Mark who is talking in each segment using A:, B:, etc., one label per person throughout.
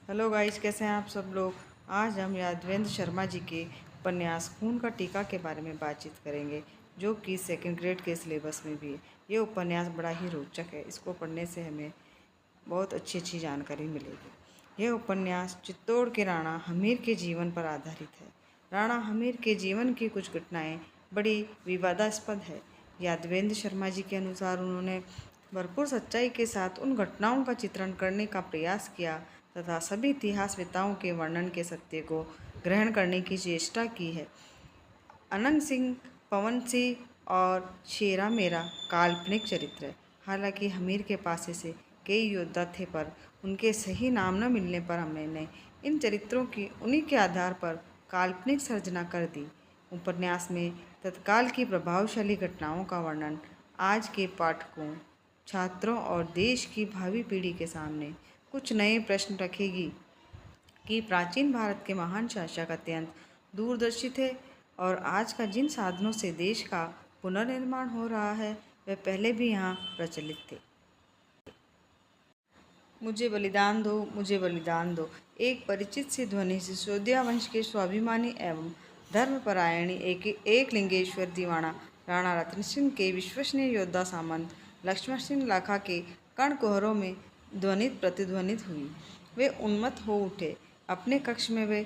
A: Hello guys, कैसे हैं आप सब लोग। आज हम यादवेंद्र शर्मा जी के उपन्यास खून का टीका के बारे में बातचीत करेंगे, जो कि सेकंड ग्रेड के सिलेबस में भी है। ये उपन्यास बड़ा ही रोचक है। इसको पढ़ने से हमें बहुत अच्छी अच्छी जानकारी मिलेगी। यह उपन्यास चित्तौड़ के राणा हमीर के जीवन पर आधारित है। राणा हमीर के जीवन की कुछ घटनाएं बड़ी विवादास्पद है। यादवेंद्र शर्मा जी के अनुसार उन्होंने भरपूर सच्चाई के साथ उन घटनाओं का चित्रण करने का प्रयास किया तथा सभी इतिहासवेताओं के वर्णन के सत्य को ग्रहण करने की चेष्टा की है। अनंग सिंह, पवन सिंह और शेरा मेरा काल्पनिक चरित्र है। हालांकि हमीर के पास ऐसे कई योद्धा थे, पर उनके सही नाम न मिलने पर हमने इन चरित्रों की उन्हीं के आधार पर काल्पनिक सर्जना कर दी। उपन्यास में तत्काल की प्रभावशाली घटनाओं का वर्णन आज के पाठकों, छात्रों और देश की भावी पीढ़ी के सामने कुछ नए प्रश्न रखेगी कि प्राचीन भारत के महान शासक अत्यंत दूरदर्शी थे और आज का जिन साधनों से देश का पुनर्निर्माण हो रहा है वह पहले भी यहाँ प्रचलित थे। मुझे बलिदान दो, मुझे बलिदान दो, एक परिचित सी ध्वनि सिसोदिया वंश के स्वाभिमानी एवं धर्मपरायणी एक लिंगेश्वर दीवाना राणा रतन सिंह के विश्वसनीय योद्धा सामंत लक्ष्मण सिंह लाखा के कर्णकुहरों में ध्वनित प्रतिध्वनित हुई। वे उन्मत्त हो उठे। अपने कक्ष में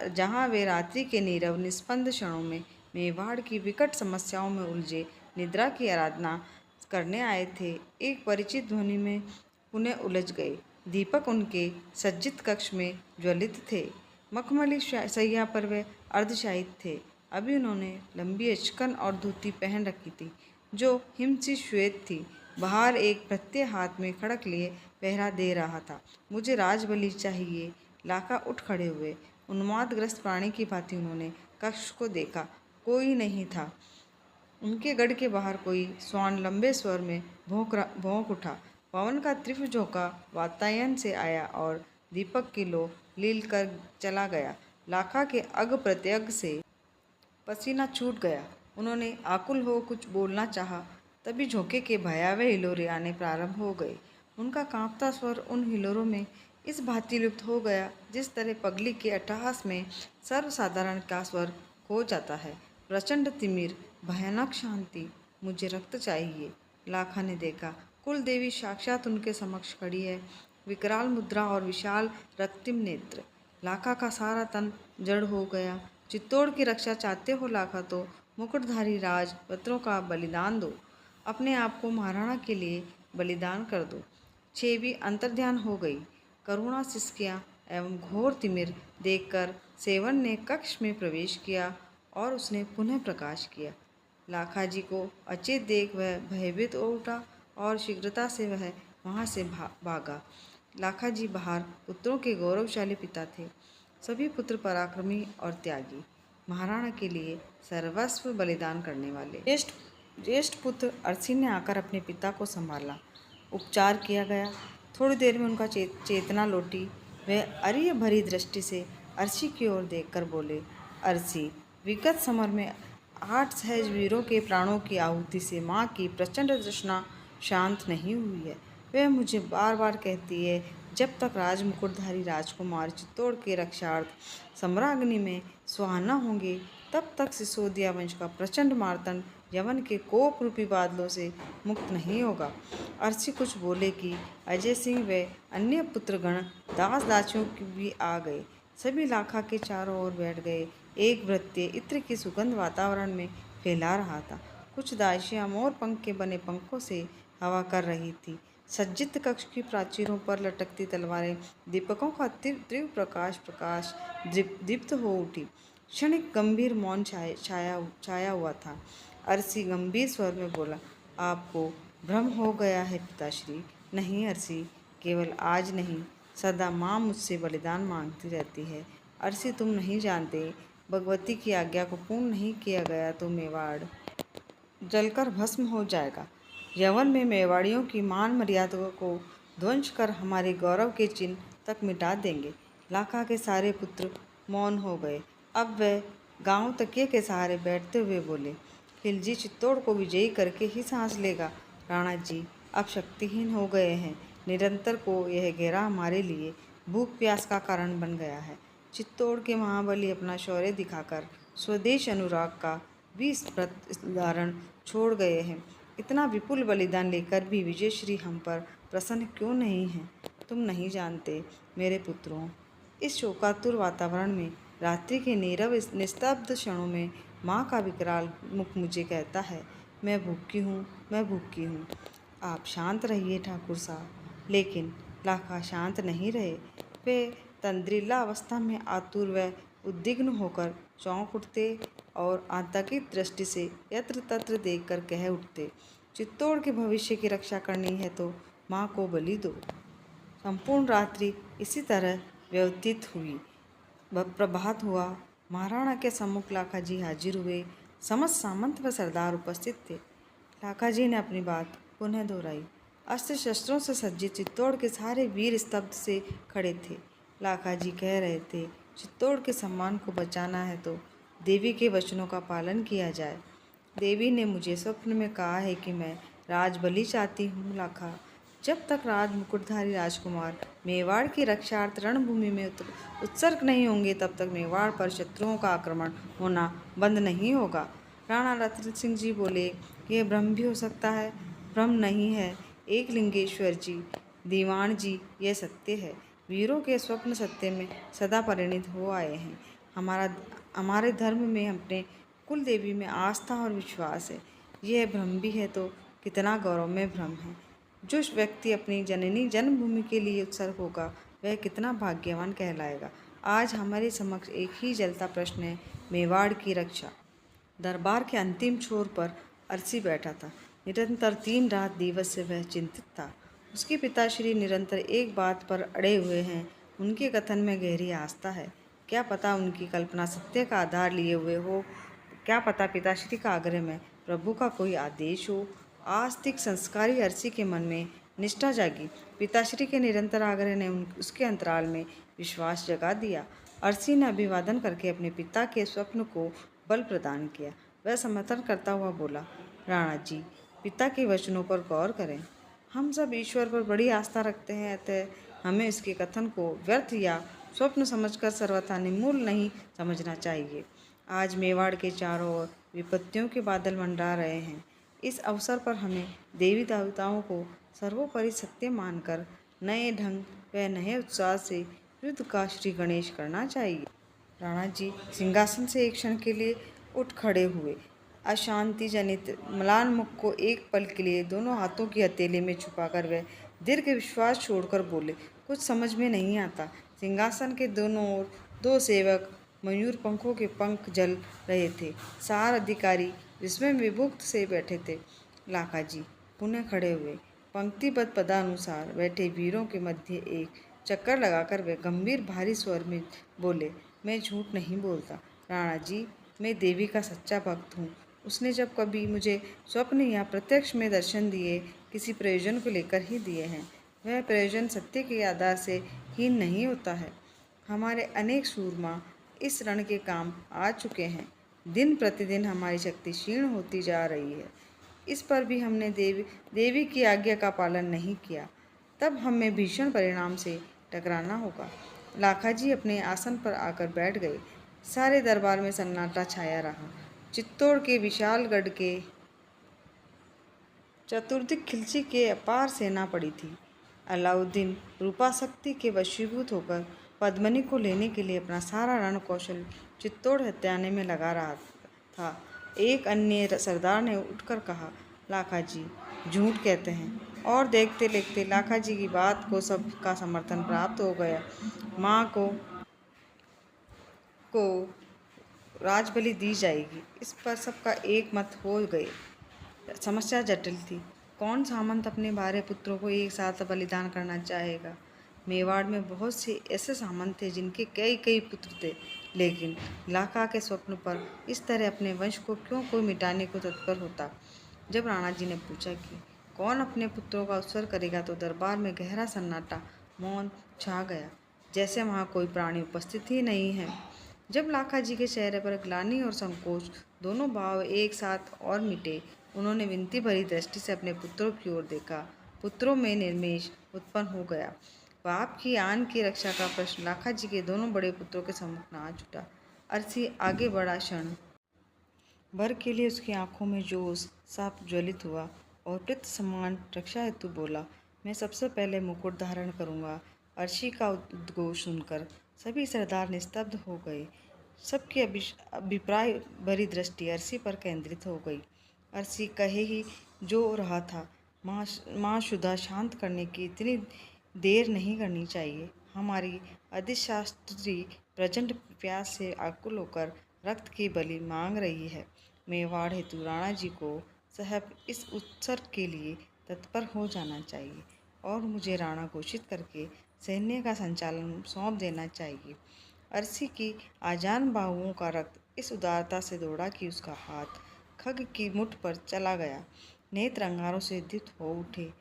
A: जहाँ वे रात्रि के नीरव निस्पंद क्षणों में मेवाड़ की विकट समस्याओं में उलझे निद्रा की आराधना करने आए थे, एक परिचित ध्वनि में पुनः उलझ गए। दीपक उनके सज्जित कक्ष में ज्वलित थे। मखमली सैया पर वे अर्धशायित थे। अभी उन्होंने लंबी अचकन और धोती पहन रखी थी, जो हिमसी श्वेत थी। बाहर एक प्रत्यय हाथ में खड़क लिए पहरा दे रहा था। मुझे राजबलि चाहिए। लाखा उठ खड़े हुए। उन्मादग्रस्त प्राणी की भांति उन्होंने कक्ष को देखा। कोई नहीं था। उनके गढ़ के बाहर कोई श्वान लंबे स्वर में भौंक उठा। पवन का तीव्र झोंका वातायन से आया और दीपक की लो लील कर चला गया। लाखा के अग प्रत्यग से पसीना छूट गया। उन्होंने आकुल हो कुछ बोलना चाहा, तभी झोंके के भयावह हिलोरे आने प्रारंभ हो गए। उनका कांपता स्वर उन हिलोरों में इस भांति लुप्त हो गया जिस तरह पगली के अट्टहास में सर्वसाधारण का स्वर खो जाता है। प्रचंड तिमिर, भयानक शांति। मुझे रक्त चाहिए। लाखा ने देखा, कुल देवी साक्षात उनके समक्ष खड़ी है, विकराल मुद्रा और विशाल रक्तिम नेत्र। लाखा का सारा तन जड़ हो गया। चित्तौड़ की रक्षा चाहते हो लाखा, तो मुकुटधारी राजपुत्रों का बलिदान दो। अपने आप को महाराणा के लिए बलिदान कर दो। छेवी अंतर्ध्यान हो गई। करुणा सिसकियाँ एवं घोर तिमिर देखकर सेवन ने कक्ष में प्रवेश किया और उसने पुनः प्रकाश किया। लाखा जी को अचेत देख वह भयभीत हो उठा और शीघ्रता से वह वहाँ से भागा। लाखा जी बाहर पुत्रों के गौरवशाली पिता थे। सभी पुत्र पराक्रमी और त्यागी, महाराणा के लिए सर्वस्व बलिदान करने वाले। ज्येष्ठ पुत्र अरसी ने आकर अपने पिता को संभाला। उपचार किया गया। थोड़ी देर में उनका चेतना लौटी। वह अरिय भरी दृष्टि से अरसी की ओर देखकर बोले, अरसी, विगत समर में 8 सहज वीरों के प्राणों की आहुति से माँ की प्रचंड तृष्णा शांत नहीं हुई है। वह मुझे बार बार कहती है, जब तक राजमुकुटधारी राजकुमार चित्तौड़ के रक्षार्थ सम्राग्नि में सुहाना होंगे, तब तक सिसोदिया वंश का प्रचंड मार्तंड यवन के कोप रूपी बादलों से मुक्त नहीं होगा। अरसी कुछ बोले कि अजय सिंह व अन्य पुत्रगण दास दासियों भी आ गए। सभी लाखा के चारों ओर बैठ गए। एक भृत्य इत्र की सुगंध वातावरण में फैला रहा था। कुछ दासियां मोर पंख के बने पंखों से हवा कर रही थी। सज्जित कक्ष की प्राचीरों पर लटकती तलवारें दीपकों का तीव्र प्रकाश दीप्त हो उठी। क्षणिक गंभीर मौन छाया हुआ था। अरसी गंभीर स्वर में बोला, आपको भ्रम हो गया है पिताश्री। नहीं अरसी, केवल आज नहीं, सदा माँ मुझसे बलिदान मांगती रहती है। अरसी, तुम नहीं जानते, भगवती की आज्ञा को पूर्ण नहीं किया गया तो मेवाड़ जलकर भस्म हो जाएगा। यवन में मेवाड़ियों की मान मर्यादा को ध्वंस कर हमारे गौरव के चिन्ह तक मिटा देंगे। लाखा के सारे पुत्र मौन हो गए। अब वह गांव तकिए के सहारे बैठते हुए बोले, खिलजी चित्तौड़ को विजयी करके ही सांस लेगा। राणा जी अब शक्तिहीन हो गए हैं। निरंतर को यह घेरा हमारे लिए भूख प्यास का कारण बन गया है। चित्तौड़ के महाबली अपना शौर्य दिखाकर स्वदेश अनुराग का भी उदाहरण छोड़ गए हैं। इतना विपुल बलिदान लेकर भी विजयश्री हम पर प्रसन्न क्यों नहीं है? तुम नहीं जानते मेरे पुत्रों, इस शोकातुर वातावरण में रात्रि के नीरव निस्तब्ध क्षणों में माँ का विकराल मुख मुझे कहता है, मैं भूखी हूँ, मैं भूखी हूँ। आप शांत रहिए ठाकुर साहब। लेकिन लाखा शांत नहीं रहे। वे तंद्रिल्ला अवस्था में आतुर व उद्विग्न होकर चौंक उठते और आतंकित दृष्टि से यत्र तत्र देखकर कह उठते, चित्तौड़ के भविष्य की रक्षा करनी है तो माँ को बलि दो। संपूर्ण रात्रि इसी तरह व्यतीत हुई। प्रभात हुआ। महाराणा के सम्मुख लाखा जी हाजिर हुए। समस्त सामंत व सरदार उपस्थित थे। लाखा जी ने अपनी बात पुनः दोहराई। अस्त्र शस्त्रों से सज्जित चित्तौड़ के सारे वीर स्तब्ध से खड़े थे। लाखा जी कह रहे थे, चित्तौड़ के सम्मान को बचाना है तो देवी के वचनों का पालन किया जाए। देवी ने मुझे स्वप्न में कहा है कि मैं राजबलि चाहती हूँ लाखा। जब तक राज मुकुटधारी राजकुमार मेवाड़ की रक्षार्थ रणभूमि में उत्सर्ग नहीं होंगे तब तक मेवाड़ पर शत्रुओं का आक्रमण होना बंद नहीं होगा। राणा रतन सिंह जी बोले, यह भ्रम भी हो सकता है। भ्रम नहीं है एकलिंगेश्वर जी, दीवान जी, यह सत्य है। वीरों के स्वप्न सत्य में सदा परिणित हो आए हैं। हमारे धर्म में अपने कुल देवी में आस्था और विश्वास है। यह भ्रम भी है तो कितना गौरवमय भ्रम है। जो व्यक्ति अपनी जननी जन्मभूमि के लिए उत्सर्ग होगा वह कितना भाग्यवान कहलाएगा। आज हमारे समक्ष एक ही जलता प्रश्न है, मेवाड़ की रक्षा। दरबार के अंतिम छोर पर अरसी बैठा था। निरंतर 3 रात दिवस से वह चिंतित था। उसके पिताश्री निरंतर एक बात पर अड़े हुए हैं। उनके कथन में गहरी आस्था है। क्या पता उनकी कल्पना सत्य का आधार लिए हुए हो। क्या पता पिताश्री का आग्रह में प्रभु का कोई आदेश हो। आस्तिक संस्कारी अरसी के मन में निष्ठा जागी। पिताश्री के निरंतर आग्रह ने उसके अंतराल में विश्वास जगा दिया। अरसी ने अभिवादन करके अपने पिता के स्वप्न को बल प्रदान किया। वह समर्थन करता हुआ बोला, राणा जी, पिता के वचनों पर गौर करें। हम सब ईश्वर पर बड़ी आस्था रखते हैं, अतः हमें इसके कथन को व्यर्थ या स्वप्न समझकर सर्वथा निर्मूल नहीं समझना चाहिए। आज मेवाड़ के चारों ओर विपत्तियों के बादल मंडरा रहे हैं। इस अवसर पर हमें देवी देवताओं को सर्वोपरि सत्य मानकर नए ढंग व नए उत्साह से युद्ध का श्री गणेश करना चाहिए। राणा जी सिंहासन से एक क्षण के लिए उठ खड़े हुए। अशांति जनित म्लान मुख को एक पल के लिए दोनों हाथों की हथेली में छुपाकर वह दीर्घ विश्वास छोड़कर बोले, कुछ समझ में नहीं आता। सिंहासन के दोनों ओर 2 सेवक मयूर पंखों के पंख जल रहे थे। 4 अधिकारी विस्मय विभुक्त से बैठे थे। लाखा जी पुनः खड़े हुए। पंक्तिबद्ध पदानुसार बैठे वीरों के मध्य एक चक्कर लगाकर वे गंभीर भारी स्वर में बोले, मैं झूठ नहीं बोलता राणा जी, मैं देवी का सच्चा भक्त हूँ। उसने जब कभी मुझे स्वप्न या प्रत्यक्ष में दर्शन दिए, किसी प्रयोजन को लेकर ही दिए हैं। वह प्रयोजन सत्य के आधार से हीन नहीं होता है। हमारे अनेक सूरमा इस रण के काम आ चुके हैं। दिन प्रतिदिन हमारी शक्ति क्षीण होती जा रही है। इस पर भी हमने देवी की आज्ञा का पालन नहीं किया, तब हमें भीषण परिणाम से टकराना होगा। लाखा जी अपने आसन पर आकर बैठ गए। सारे दरबार में सन्नाटा छाया रहा। चित्तौड़ के विशालगढ़ के चतुर्दिक खिलची के अपार सेना पड़ी थी। अलाउद्दीन रूपाशक्ति के वशीभूत होकर पद्मिनी को लेने के लिए अपना सारा रण कौशल चित्तौड़ हत्याने में लगा रहा था। एक अन्य सरदार ने उठकर कहा, लाखा जी झूठ कहते हैं। और देखते देखते लाखा जी की बात को सबका समर्थन प्राप्त हो गया। माँ को राजबलि दी जाएगी, इस पर सबका एक मत हो गए। समस्या जटिल थी। कौन सामंत अपने भारे पुत्रों को एक साथ बलिदान करना चाहेगा? मेवाड़ में बहुत से ऐसे सामंत थे जिनके कई कई पुत्र थे, लेकिन लाखा के स्वप्न पर इस तरह अपने वंश को क्यों कोई मिटाने को तत्पर होता। जब राणा जी ने पूछा कि कौन अपने पुत्रों का उत्सर्ग करेगा, तो दरबार में गहरा सन्नाटा, मौन छा गया, जैसे वहाँ कोई प्राणी उपस्थित ही नहीं है। जब लाखा जी के चेहरे पर ग्लानि और संकोच दोनों भाव एक साथ और मिटे, उन्होंने विनती भरी दृष्टि से अपने पुत्रों की ओर देखा। पुत्रों में निर्मेष उत्पन्न हो गया। बाप की आन की रक्षा का प्रश्न लाखा जी के दोनों बड़े पुत्रों के सम्मुख न आ छूटा। अरसी आगे बढ़ा, क्षण भर के लिए उसकी आंखों में जोश साफ ज्वलित हुआ और पितृ सम्मान रक्षा हेतु बोला, मैं सबसे पहले मुकुट धारण करूंगा। अर्शी का उद्घोष सुनकर सभी सरदार निस्तब्ध हो गए। सबकी अभिप्राय भरी दृष्टि अर्शी पर केंद्रित हो गई। अर्शी कहे ही जो रहा था, माँ शुदा शांत करने की इतनी देर नहीं करनी चाहिए। हमारी अधिशास्त्री प्रचंड प्यास से आकुल होकर रक्त की बलि मांग रही है। मेवाड़ हेतु राणा जी को साहब इस उत्सर्ग के लिए तत्पर हो जाना चाहिए और मुझे राणा घोषित करके सैन्य का संचालन सौंप देना चाहिए। अरसी की आजान बाहुओं का रक्त इस उदारता से दौड़ा कि उसका हाथ खग की मुठ पर चला गया। नेत्र अंगारों से दीप्त हो उठे।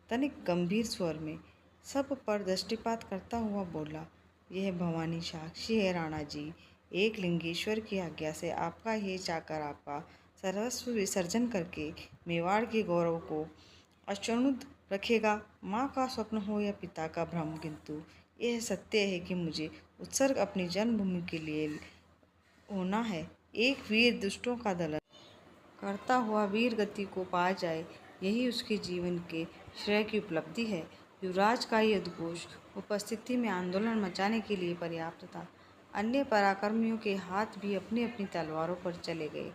A: तनिक गंभीर स्वर में सब पर दृष्टिपात करता हुआ बोला, यह भवानी साक्षी है राणा जी, एक लिंगेश्वर की आज्ञा से आपका ये चाकर आपका सर्वस्व विसर्जन करके मेवाड़ के गौरव को अक्षुण्ण रखेगा। माँ का स्वप्न हो या पिता का भ्रम, किंतु यह सत्य है कि मुझे उत्सर्ग अपनी जन्मभूमि के लिए होना है। एक वीर दुष्टों का दलन करता हुआ वीर गति को पा जाए, यही उसके जीवन के श्रेय की उपलब्धि है। युवराज का ये उद्घोष उपस्थिति में आंदोलन मचाने के लिए पर्याप्त था। अन्य पराक्रमियों के हाथ भी अपनी अपनी तलवारों पर चले गए।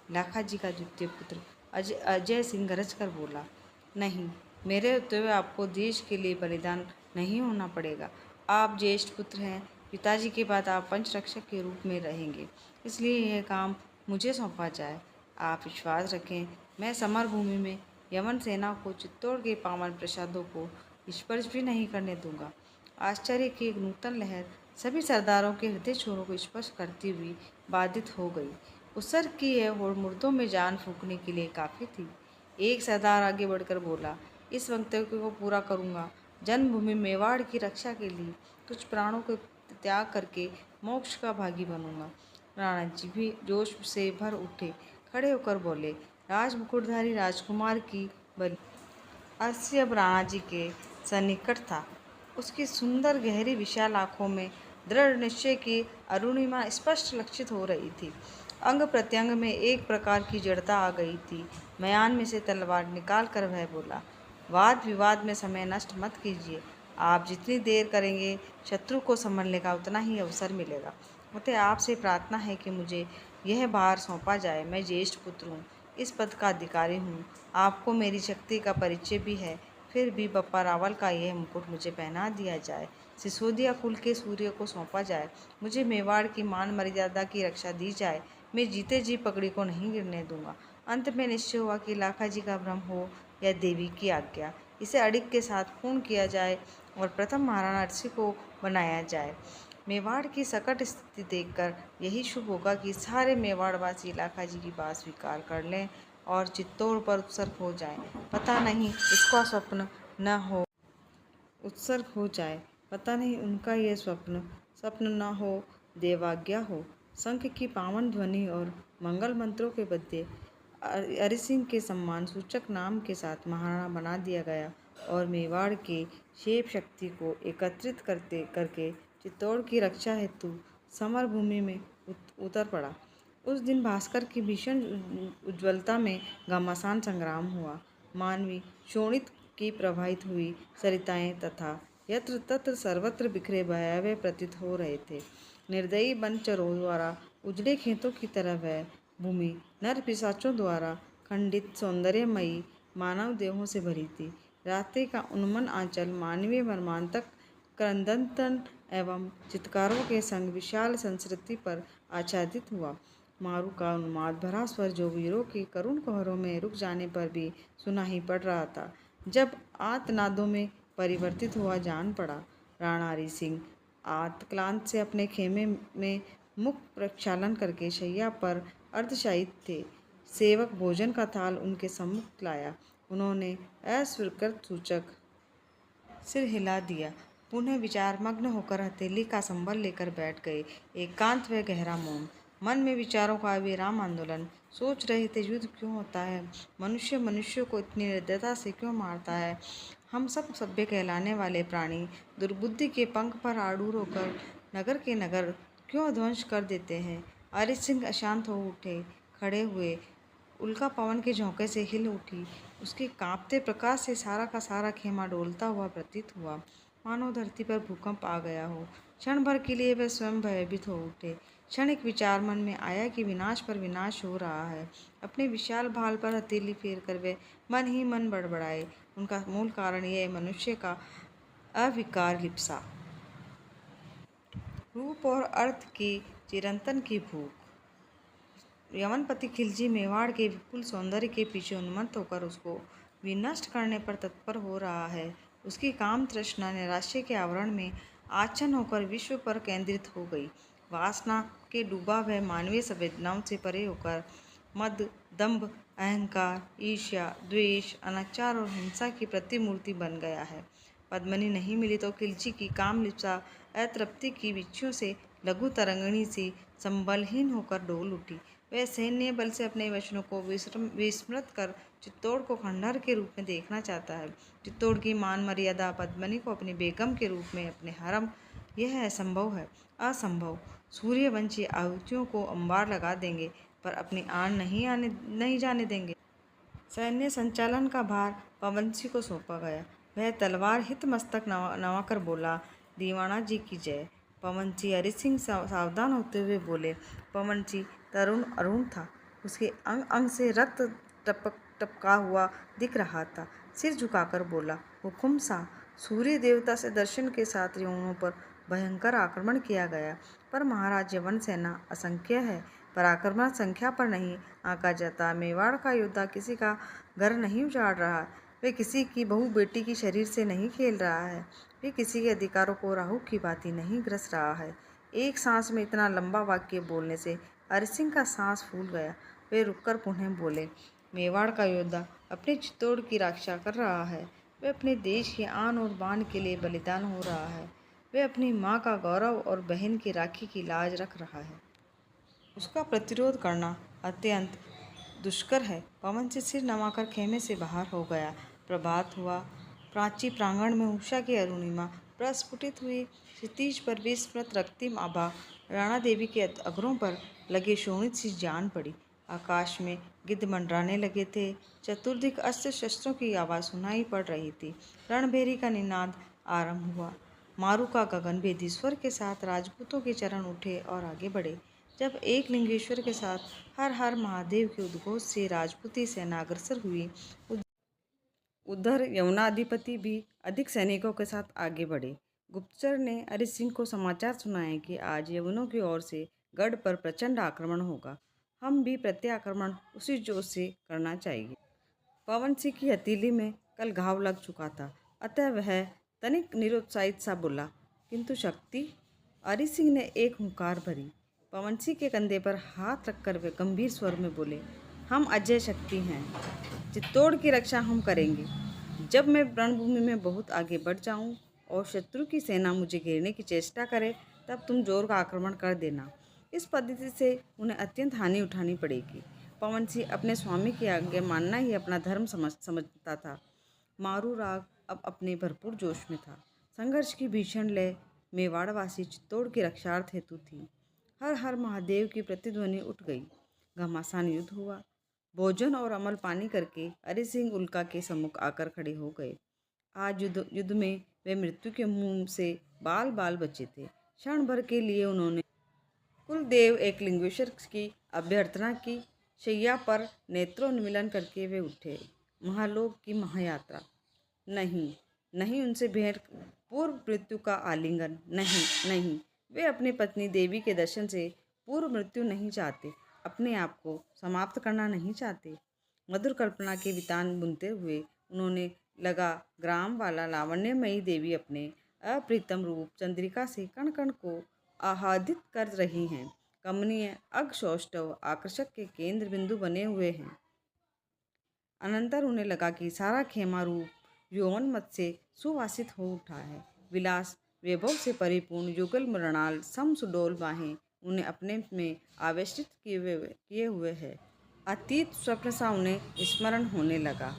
A: लाखा जी का द्वितीय पुत्र अजय सिंह गरज कर बोला, नहीं, मेरे होते हुए आपको देश के लिए बलिदान नहीं होना पड़ेगा। आप ज्येष्ठ पुत्र हैं, पिताजी के बाद आप पंचरक्षक के रूप में रहेंगे, इसलिए यह काम मुझे सौंपा जाए। आप विश्वास रखें, मैं समर भूमि में यमन सेना को चित्तौड़ के पावन प्रसादों को स्पर्श भी नहीं करने दूंगा। आश्चर्य की एक नूतन लहर सभी सरदारों के हृदय छोरों को स्पर्श करती हुई बाधित हो गई। उत्सर्ग की यह होड़ मुर्दों में जान फूंकने के लिए काफ़ी थी। एक सरदार आगे बढ़कर बोला, इस वक्तव्य को पूरा करूंगा। जन्मभूमि मेवाड़ की रक्षा के लिए कुछ प्राणों को त्याग करके मोक्ष का भागी बनूंगा। राणा जी भी जोश से भर उठे, खड़े होकर बोले, राज मुकुटधारी राजकुमार की बलि। अरसी अब राणा जी के सन्निकट था। उसकी सुंदर गहरी विशाल आंखों में दृढ़ निश्चय की अरुणिमा स्पष्ट लक्षित हो रही थी। अंग प्रत्यंग में एक प्रकार की जड़ता आ गई थी। मयान में से तलवार निकाल कर वह बोला, वाद विवाद में समय नष्ट मत कीजिए। आप जितनी देर करेंगे शत्रु को संभलने का उतना ही अवसर मिलेगा। अतः आपसे प्रार्थना है कि मुझे यह भार सौंपा जाए। मैं ज्येष्ठ पुत्र हूँ, इस पद का अधिकारी हूँ। आपको मेरी शक्ति का परिचय भी है, फिर भी बप्पा रावल का यह मुकुट मुझे पहना दिया जाए, सिसोदिया कुल के सूर्य को सौंपा जाए, मुझे मेवाड़ की मान मर्यादा की रक्षा दी जाए। मैं जीते जी पगड़ी को नहीं गिरने दूंगा। अंत में निश्चय हुआ कि लाखा जी का भ्रम हो या देवी की आज्ञा, इसे अड़िग के साथ पूर्ण किया जाए और प्रथम महाराणा अरसी को बनाया जाए। मेवाड़ की सकट स्थिति देखकर यही शुभ होगा कि सारे मेवाड़वासी लाखा जी की बात स्वीकार कर लें और चित्तौड़ पर उत्सर्ग हो जाएं। पता नहीं इसका स्वप्न न हो उत्सर्ग हो जाए, पता नहीं उनका यह स्वप्न न हो, देवाज्ञा हो। शंख की पावन ध्वनि और मंगल मंत्रों के बदले हरिसिंह के सम्मान सूचक नाम के साथ महाराणा बना दिया गया और मेवाड़ के शेप शक्ति को एकत्रित करके चित्तौड़ की रक्षा हेतु समर भूमि में उतर पड़ा। उस दिन भास्कर की भीषण उज्ज्वलता में घमासान संग्राम हुआ। मानवी शोणित की प्रवाहित हुई सरिताएं तथा यत्र तत्र सर्वत्र बिखरे भयावह प्रतीत हो रहे थे। निर्दयी बनचरों द्वारा उजड़े खेतों की तरह वह भूमि नर पिशाचों द्वारा खंडित सौंदर्यमयी मानव देहों से भरी थी। रात्रि का उन्मन आंचल मानवीय मर्मांतक क्रंदन एवं चित्कारों के संग विशाल संस्कृति पर आच्छादित हुआ। मारू का उन्माद भरा स्वर जो वीरों के करुण कहरों में रुक जाने पर भी सुना ही पड़ रहा था, जब आर्तनादों में परिवर्तित हुआ जान पड़ा। राणा हरि सिंह आत्मक्लांत से अपने खेमे में मुख प्रक्षालन करके शैया पर अर्धशायित थे। सेवक भोजन का थाल उनके सम्मुख लाया। उन्होंने अस्वीकृत सूचक सिर हिला दिया, पुनः विचारमग्न होकर हथेली का संबल लेकर बैठ गए। एकांत व गहरा मौन, मन में विचारों का विराम आंदोलन। सोच रहे थे, युद्ध क्यों होता है? मनुष्य मनुष्य को इतनी निर्दयता से क्यों मारता है? हम सब सभ्य कहलाने वाले प्राणी दुर्बुद्धि के पंख पर आरूढ़ होकर नगर के नगर क्यों ध्वंस कर देते हैं। अरित सिंह अशांत हो उठे, खड़े हुए। उल्का पवन के झोंके से हिल उठी। उसके कांपते प्रकाश से सारा का सारा खेमा डोलता हुआ प्रतीत हुआ, मानो धरती पर भूकंप आ गया हो। क्षण भर के लिए वे स्वयं भयभीत हो उठे। क्षणिक विचार मन में आया कि विनाश पर विनाश हो रहा है। अपने विशाल भाल पर हथेली फेर कर वे मन ही मन बड़बड़ाए। उनका मूल कारण यह मनुष्य का अविकार लिप्सा, रूप और अर्थ की चिरंतन की भूख। यमनपति खिलजी मेवाड़ के विपुल सौंदर्य के पीछे उन्मत्त होकर उसको विनष्ट करने पर तत्पर हो रहा है। उसकी काम तृष्णा नैराश्य के आवरण में आच्छन्न होकर विश्व पर केंद्रित हो गई। वासना के डूबा वह मानवीय संवेदनाओं से परे होकर मद, दंभ, अहंकार, ईर्ष्या, द्वेष, अनाचार और हिंसा की प्रतिमूर्ति बन गया है। पद्मिनी नहीं मिली तो खिलजी की काम लिप्सा अतृप्ति की बिच्छू से लघु तरंगिणी सी संबलहीन होकर डोल उठी। वह सैन्य बल से अपने वचनों को विस्मृत कर चित्तौड़ को खंडहर के रूप में देखना चाहता है। चित्तौड़ की मान मर्यादा पद्मिनी को अपनी बेगम के रूप में अपने हरम, यह असंभव है, असंभव। सूर्यवंशी आहुतियों को अंबार लगा देंगे पर अपनी आन नहीं जाने देंगे। सैन्य संचालन का भार पवनसिंह को सौंपा गया। वह तलवार हित मस्तक नवाकर बोला, दीवाना जी की जय। पवनसिंह अरित सिंह सावधान होते हुए बोले। पवनसिंह तरुण अरुण था। उसके अंग अंग से रक्त टपका हुआ दिख रहा था। सिर झुकाकर बोला, हुकुम सा। सूर्य देवता से दर्शन के साथ यवनों पर भयंकर आक्रमण किया गया, पर महाराज यवन सेना असंख्य है। पराक्रम संख्या पर नहीं आंका जाता। मेवाड़ का योद्धा किसी का घर नहीं उजाड़ रहा। वे किसी की बहू बेटी की शरीर से नहीं खेल रहा है। वे किसी के अधिकारों को राहु की भांति नहीं ग्रस रहा है। एक सांस में इतना लंबा वाक्य बोलने से अरित सिंह का सांस फूल गया। वे रुककर पुनः बोले, मेवाड़ का योद्धा अपने चित्तौड़ की रक्षा कर रहा है। वे अपने देश की आन और बान के लिए बलिदान हो रहा है। वे अपनी माँ का गौरव और बहन की राखी की लाज रख रहा है। उसका प्रतिरोध करना अत्यंत दुष्कर है। पवन से सिर नवाकर खेमे से बाहर हो गया। प्रभात हुआ। प्राची प्रांगण में उषा की अरुणिमा प्रस्फुटित हुई। क्षितिज पर विस्मृत रक्तिम आभा राणा देवी के अग्रों पर लगे शोणित सी जान पड़ी। आकाश में गिद्ध मंडराने लगे थे। चतुर्दिक अस्त्र शस्त्रों की आवाज़ सुनाई पड़ रही थी। रणभेरी का निनाद आरंभ हुआ। मारू का गगनभेदी स्वर के साथ राजपूतों के चरण उठे और आगे बढ़े। जब एक लिंगेश्वर के साथ हर हर महादेव के उद्घोष से राजपूती सेना अग्रसर हुई, उधर यमुनाधिपति भी अधिक सैनिकों के साथ आगे बढ़े। गुप्तचर ने अरित सिंह को समाचार सुनाया कि आज यवनों की ओर से गढ़ पर प्रचंड आक्रमण होगा। हम भी प्रत्याक्रमण उसी जोश से करना चाहिए। पवन सिंह की हथेली में कल घाव लग चुका था, अतः वह तनिक निरुत्साहित सा बोला, किंतु शक्ति। अरित सिंह ने एक हुंकार भरी। पवन सिंह के कंधे पर हाथ रखकर वे गंभीर स्वर में बोले, हम अजय शक्ति हैं। चित्तौड़ की रक्षा हम करेंगे। जब मैं रणभूमि में बहुत आगे बढ़ जाऊं और शत्रु की सेना मुझे घेरने की चेष्टा करे, तब तुम जोर का आक्रमण कर देना। इस पद्धति से उन्हें अत्यंत हानि उठानी पड़ेगी। पवन सिंह अपने स्वामी की आज्ञा मानना ही अपना धर्म समझता था। मारू राग अब अपने भरपूर जोश में था। संघर्ष की भीषण लय मेवाड़वासी चित्तौड़ की रक्षार्थ हेतु थी। हर हर महादेव की प्रतिध्वनि उठ गई। घमासान युद्ध हुआ। भोजन और अमल पानी करके अरित सिंह उल्का के सम्मुख आकर खड़े हो गए। आज युद्ध में वे मृत्यु के मुंह से बाल बाल बचे थे। क्षण भर के लिए उन्होंने कुलदेव एकलिंगेश्वर की अभ्यर्थना की। शैया पर नेत्रोन्मिलन करके वे उठे। महालोक की महायात्रा। नहीं नहीं, उनसे भेंट, पूर्व मृत्यु का आलिंगन नहीं नहीं। वे अपनी पत्नी देवी के दर्शन से पूर्व मृत्यु नहीं चाहते, अपने आप को समाप्त करना नहीं चाहते। मधुर कल्पना के वितान बुनते हुए उन्होंने लगा ग्राम वाला लावण्यमयी देवी अपने अप्रीतम रूप चंद्रिका से कण कण को आह्लादित कर रही हैं। कमनीय अग्सौष्ठव आकर्षक के केंद्र बिंदु बने हुए हैं। अनंतर उन्हें लगा कि सारा खेमा रूप यौवन मत से सुवासित हो उठा है। विलास वैभव से परिपूर्ण युगल मृणाल समसुडोल बाहें उन्हें अपने में आवेशित किए हुए है। अतीत स्वप्न सा उन्हें स्मरण होने लगा।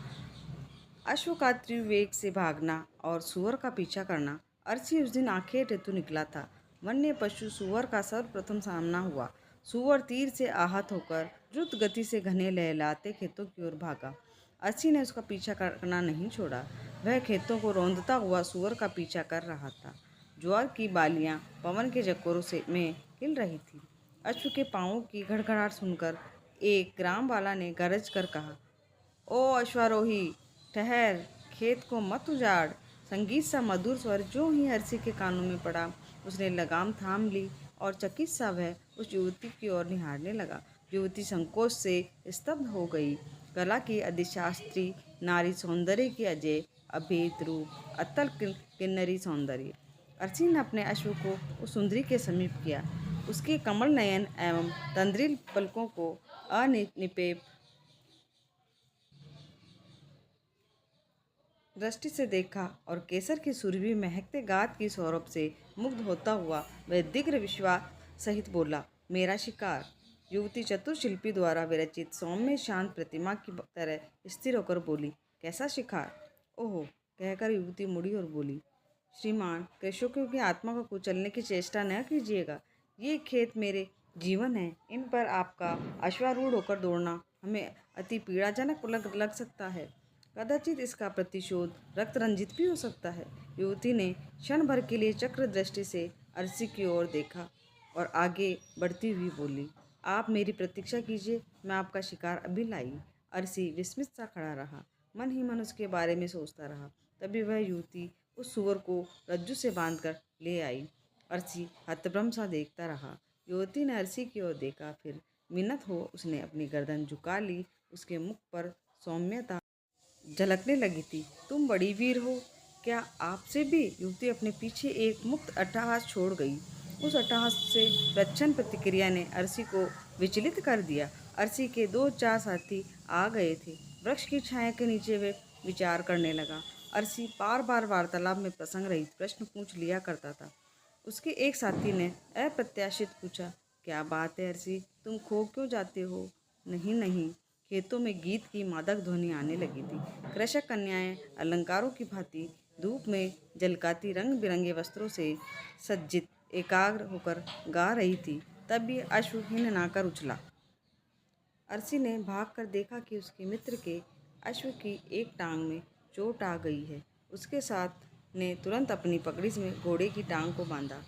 A: अश्व का तीव्र वेग से भागना और सूअर का पीछा करना। अर्ची उस दिन आखेट हेतु निकला था। वन्य पशु सूअर का सर्वप्रथम सामना हुआ। सूअर तीर से आहत होकर द्रुत गति से घने लहलाते खेतों की ओर भागा। अर्ची ने उसका पीछा करना नहीं छोड़ा। वह खेतों को रौंदता हुआ सूअर का पीछा कर रहा था। ज्वार की बालियां पवन के झकोरों से में हिल रही थी। अश्व के पांवों की घड़घड़ाहट सुनकर एक ग्राम वाला ने गरज कर कहा, ओ अश्वारोही, ठहर, खेत को मत उजाड़। संगीत सा मधुर स्वर जो ही अर्ची के कानों में पड़ा, उसने लगाम थाम ली और चकित सा वह उस युवती की ओर निहारने लगा। युवती संकोच से स्तब्ध हो गई। कला की अधिशास्त्री नारी सौंदर्य की अजय अभेद रूप, अतल किन्नरी सौंदर्य। अर्ची ने अपने अश्व को उस सुंदरी के समीप किया। उसके कमल नयन एवं तंद्रिल पलकों को अनिपेप दृष्टि से देखा और केसर की सुरभि महकते गात की सौरभ से मुग्ध होता हुआ वह दिग्र विश्वास सहित बोला, मेरा शिकार। युवती चतुर शिल्पी द्वारा विरचित सौम्य शांत प्रतिमा की तरह स्थिर होकर बोली, कैसा शिकार? ओहो, कहकर युवती मुड़ी और बोली, श्रीमान, कृषकों की आत्मा को कुचलने की चेष्टा न कीजिएगा। ये खेत मेरे जीवन है। इन पर आपका अश्वारूढ़ होकर दौड़ना हमें अति पीड़ाजनक लग सकता है। कदाचित इसका प्रतिशोध रक्त रंजित भी हो सकता है। युवती ने क्षण भर के लिए चक्र दृष्टि से अर्ची की ओर देखा और आगे बढ़ती हुई बोली, आप मेरी प्रतीक्षा कीजिए, मैं आपका शिकार अभी लाई। अर्ची विस्मित सा खड़ा रहा, मन ही मन उसके बारे में सोचता रहा। तभी वह युवती उस सुअर को रज्जू से बांधकर ले आई। अर्ची हतभम्ब सा देखता रहा। युवती ने अर्ची की ओर देखा, फिर विनत हो उसने अपनी गर्दन झुका ली। उसके मुख पर सौम्यता झलकने लगी थी। तुम बड़ी वीर हो, क्या आपसे भी? युवती अपने पीछे एक मुक्त अट्टहास छोड़ गई। उस अट्टहास से प्रच्छन्न प्रतिक्रिया ने अर्ची को विचलित कर दिया। अर्ची के 2-4 साथी आ गए थे। वृक्ष की छाया के नीचे वे विचार करने लगा। अर्ची बार बार वार्तालाप में प्रसंग रहित प्रश्न पूछ लिया करता था। उसके एक साथी ने अप्रत्याशित पूछा, क्या बात है अर्ची, तुम खो क्यों जाते हो? नहीं नहीं, खेतों में गीत की मादक ध्वनि आने लगी थी। कृषक कन्याएं अलंकारों की भांति धूप में झलकाती रंग बिरंगे वस्त्रों से सज्जित एकाग्र होकर गा रही थी। तब ये अश्व हिननाकर उछला। अर्ची ने भागकर देखा कि उसके मित्र के अश्व की एक टांग में चोट आ गई है। उसके साथ ने तुरंत अपनी पगड़ी में घोड़े की टांग को बांधा।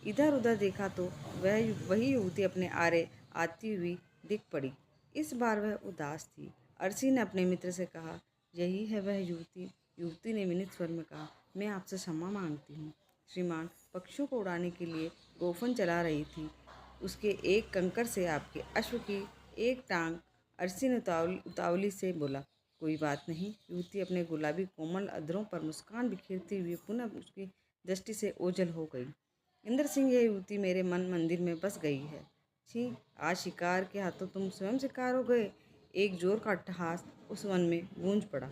A: इधर उधर देखा तो वही युवती अपने आरे आती हुई दिख पड़ी। इस बार वह उदास थी। अर्ची ने अपने मित्र से कहा, यही है वह युवती? युवती ने विनीत स्वर में कहा, मैं आपसे क्षमा मांगती हूँ श्रीमान, पक्षियों को उड़ाने के लिए गोफन चला रही थी। उसके एक कंकर से आपके अश्व की एक टांग। अर्ची ने उतावली से बोला, कोई बात नहीं। युवती अपने गुलाबी कोमल अधरों पर मुस्कान बिखेरती हुई पुनः उसकी दृष्टि से ओझल हो गई। इंद्र सिंह, यह युवती मेरे मन मंदिर में बस गई है। छी, आज शिकार के हाथों तुम स्वयं शिकार हो गए। एक जोर का अट्टहास उस वन में गूंज पड़ा।